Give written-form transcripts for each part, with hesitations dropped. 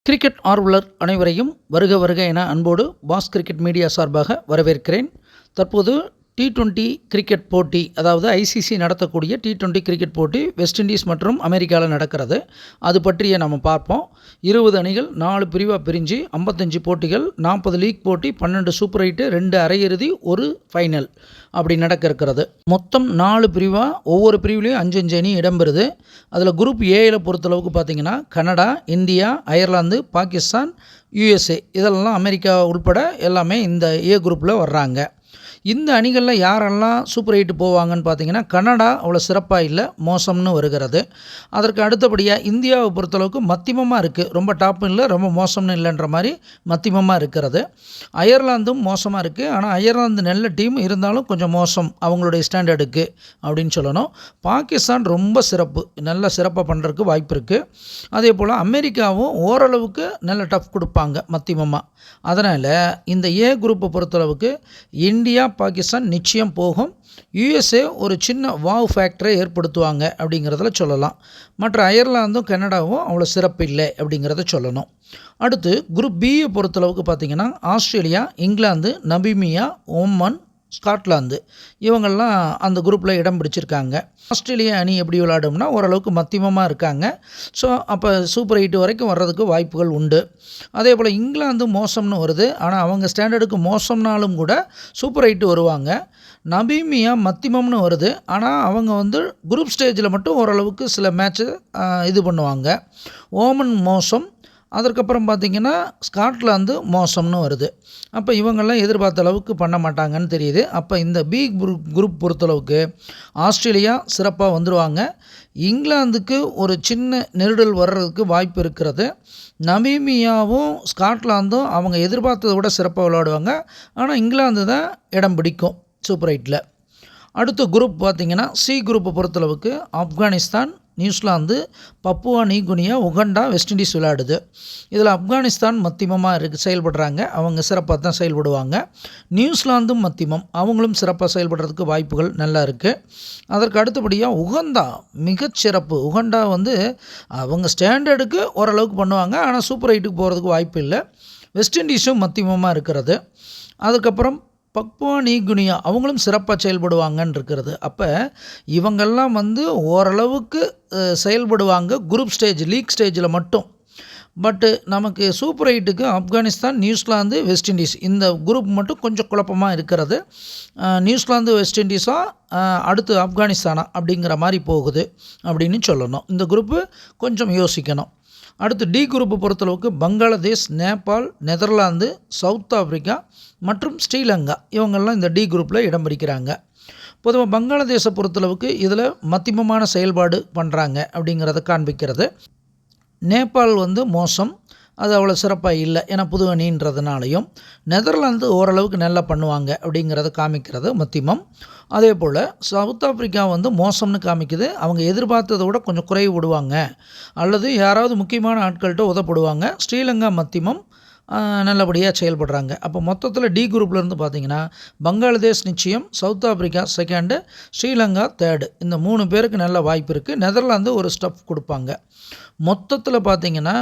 Cricket ஆர்வலர் அனைவரையும் வருக வருக என அன்போடு பாஸ் கிரிக்கெட் மீடியா சார்பாக வரவேற்கிறேன். தற்போது T20 கிரிக்கெட் போட்டி, அதாவது ICC நடத்தக்கூடிய T20 கிரிக்கெட் போட்டி வெஸ்ட் இண்டீஸ் மற்றும் அமெரிக்காவில் நடக்கிறது. அது பற்றிய நம்ம பார்ப்போம். 20 அணிகள் 4 பிரிவாக பிரிஞ்சு 55 போட்டிகள், 40 லீக் போட்டி, 12 சூப்பர் 8, 2 அரையிறுதி, 1 ஃபைனல் அப்படி நடக்க இருக்கிறது. மொத்தம் 4 பிரிவாக, ஒவ்வொரு பிரிவுலேயும் 5 அணி இடம்பெறுது. அதில் குரூப் ஏயில் பொறுத்தளவுக்கு பார்த்திங்கன்னா Canada, India, Ireland, Pakistan, USA இதெல்லாம் அமெரிக்கா உள்பட எல்லாமே இந்த ஏ குரூப்பில் வர்றாங்க. இந்த அணிகளில் யாரெல்லாம் சூப்பர் 8 போவாங்கன்னு பார்த்தீங்கன்னா, கனடா அவ்வளோ சிறப்பாக இல்லை, மோசம்னு வருகிறது. அதற்கு அடுத்தபடியாக இந்தியாவை பொறுத்தளவுக்கு மத்தியமமாக இருக்குது, ரொம்ப டாப்பும் இல்லை, ரொம்ப மோசம்னு இல்லைன்ற மாதிரி மத்தியமமாக இருக்கிறது. அயர்லாந்தும் மோசமாக இருக்குது, ஆனால் அயர்லாந்து நல்ல டீம் இருந்தாலும் கொஞ்சம் மோசம் அவங்களுடைய ஸ்டாண்டர்டுக்கு அப்படின்னு சொல்லணும். பாகிஸ்தான் ரொம்ப சிறப்பு, நல்ல சிறப்பாக பண்ணுறதுக்கு வாய்ப்பு இருக்குது. அதே போல் அமெரிக்காவும் ஓரளவுக்கு நல்ல டஃப் கொடுப்பாங்க மத்தியமமாக. அதனால் இந்த ஏ குரூப்பை பொறுத்தளவுக்கு இந்தியா, பாகிஸ்தான் நிச்சயம் போகும். USA ஒரு சின்ன வாவ் ஃபேக்டரை ஏற்படுத்துவாங்க அப்படிங்கிறதுல சொல்லலாம். மற்ற அயர்லாந்தும் கனடாவும் அவ்வளோ சிறப்பு இல்லை அப்படிங்கிறத சொல்லணும். அடுத்து குரூப் பியை பொறுத்தளவுக்கு பார்த்திங்கன்னா Australia, England, Namibia, Oman, Scotland இவங்கெல்லாம் அந்த குரூப்பில் இடம் பிடிச்சிருக்காங்க. ஆஸ்திரேலியா அணி எப்படி விளையாடும்னா ஓரளவுக்கு மத்தியமமாக இருக்காங்க. ஸோ அப்போ சூப்பர் 8 வரைக்கும் வர்றதுக்கு வாய்ப்புகள் உண்டு. அதே போல் இங்கிலாந்து மோசம்னு வருது, ஆனால் அவங்க ஸ்டாண்டர்டுக்கு மோசம்னாலும் கூட சூப்பர் 8 வருவாங்க. நமீபியா மத்தியமம்னு வருது, ஆனால் அவங்க குரூப் ஸ்டேஜில் மட்டும் ஓரளவுக்கு சில மேட்ச்சு இது பண்ணுவாங்க. ஓமன் மோசம். அதற்கப்புறம் பார்த்திங்கன்னா ஸ்காட்லாந்து மோசம்னு வருது. அப்போ இவங்கெல்லாம் எதிர்பார்த்த அளவுக்கு பண்ண மாட்டாங்கன்னு தெரியுது. அப்போ இந்த பி குரூப் பொறுத்தளவுக்கு ஆஸ்திரேலியா சிறப்பாக வந்துடுவாங்க. இங்கிலாந்துக்கு ஒரு சின்ன நெருடல் வர்றதுக்கு வாய்ப்பு இருக்கிறது. நமீபியாவும் ஸ்காட்லாந்தும் அவங்க எதிர்பார்த்ததை விட சிறப்பாக விளையாடுவாங்க, ஆனால் இங்கிலாந்து தான் இடம் பிடிக்கும் சூப்பர் 8ல். அடுத்த குரூப் பார்த்திங்கன்னா சி குரூப்பை பொறுத்தளவுக்கு Afghanistan, New Zealand, Papua New Guinea, Uganda, West Indies விளையாடுது. இதில் ஆப்கானிஸ்தான் மத்தியமமாக செயல்படுறாங்க, அவங்க சிறப்பாக தான் செயல்படுவாங்க. நியூசிலாந்தும் மத்தியமம், அவங்களும் சிறப்பாக செயல்படுறதுக்கு வாய்ப்புகள் நல்லா இருக்குது. அதற்கு அடுத்தபடியாக உகண்டா மிகச்சிறப்பு. உகண்டா அவங்க ஸ்டாண்டர்டுக்கு ஓரளவுக்கு பண்ணுவாங்க, ஆனால் சூப்பர் 8க்கு போகிறதுக்கு வாய்ப்பு இல்லை. வெஸ்ட் இண்டீஸும் மத்தியமமாக இருக்கிறது. அதுக்கப்புறம் பப்புவா நியூகினியா அவங்களும் சிறப்பாக செயல்படுவாங்கன்னு இருக்கிறது. அப்போ இவங்கெல்லாம் ஓரளவுக்கு செயல்படுவாங்க குரூப் ஸ்டேஜ், லீக் ஸ்டேஜில் மட்டும். பட்டு நமக்கு சூப்பர் 8க்கு ஆப்கானிஸ்தான், நியூசிலாந்து, வெஸ்ட் இண்டீஸ் இந்த குரூப் மட்டும் கொஞ்சம் குழப்பமாக இருக்கிறது. நியூசிலாந்து, வெஸ்ட் இண்டீஸா அடுத்து ஆப்கானிஸ்தானா அப்படிங்கிற மாதிரி போகுது அப்படின்னு சொல்லணும். இந்த குரூப்பு கொஞ்சம் யோசிக்கணும். அடுத்து டி குரூப்பை பொறுத்தளவுக்கு Bangladesh, Nepal, Netherlands, south Africa மற்றும் ஸ்ரீலங்கா இவங்கெல்லாம் இந்த டி குரூப்பில் இடம் பிடிக்கிறாங்க. பொதுவாக பங்களாதேஷை பொறுத்தளவுக்கு இதில் மத்தியமமான செயல்பாடு பண்ணுறாங்க அப்படிங்கிறத காண்பிக்கிறது. நேபாள் மோசம், அது அவ்வளோ சிறப்பாக இல்லை, ஏன்னா புது அணின்றதுனாலையும். நெதர்லாந்து ஓரளவுக்கு நல்லா பண்ணுவாங்க அப்படிங்கிறத காமிக்கிறது மத்தியமம். அதே போல் சவுத் ஆஃப்ரிக்கா மோசம்னு காமிக்குது, அவங்க எதிர்பார்த்ததை விட கொஞ்சம் குறைவு விடுவாங்க அல்லது யாராவது முக்கியமான ஆட்கள்கிட்ட உதப்படுவாங்க. ஸ்ரீலங்கா மத்தியமம் நல்லபடியாக செயல்படுறாங்க. அப்போ மொத்தத்தில் டி குரூப்லேருந்து பார்த்திங்கன்னா பங்களாதேஷ் நிச்சயம், south Africa second, Sri Lanka third, இந்த 3 பேருக்கு நல்ல வாய்ப்பு இருக்குது. நெதர்லாந்து ஒரு ஸ்டெப் கொடுப்பாங்க. மொத்தத்தில் பார்த்திங்கன்னா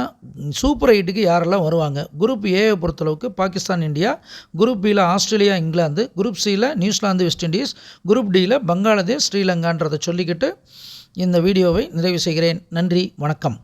சூப்பர் 8க்கு யாரெல்லாம் வருவாங்க, குரூப் ஏயை பொறுத்தளவுக்கு பாகிஸ்தான், இந்தியா, குரூப் பியில் ஆஸ்திரேலியா, இங்கிலாந்து, குரூப் சியில் நியூசிலாந்து, வெஸ்ட் இண்டீஸ், குரூப் டியில் பங்களாதேஷ், ஸ்ரீலங்கான்றதை சொல்லிக்கிட்டு இந்த வீடியோவை நிறைவு செய்கிறேன். நன்றி, வணக்கம்.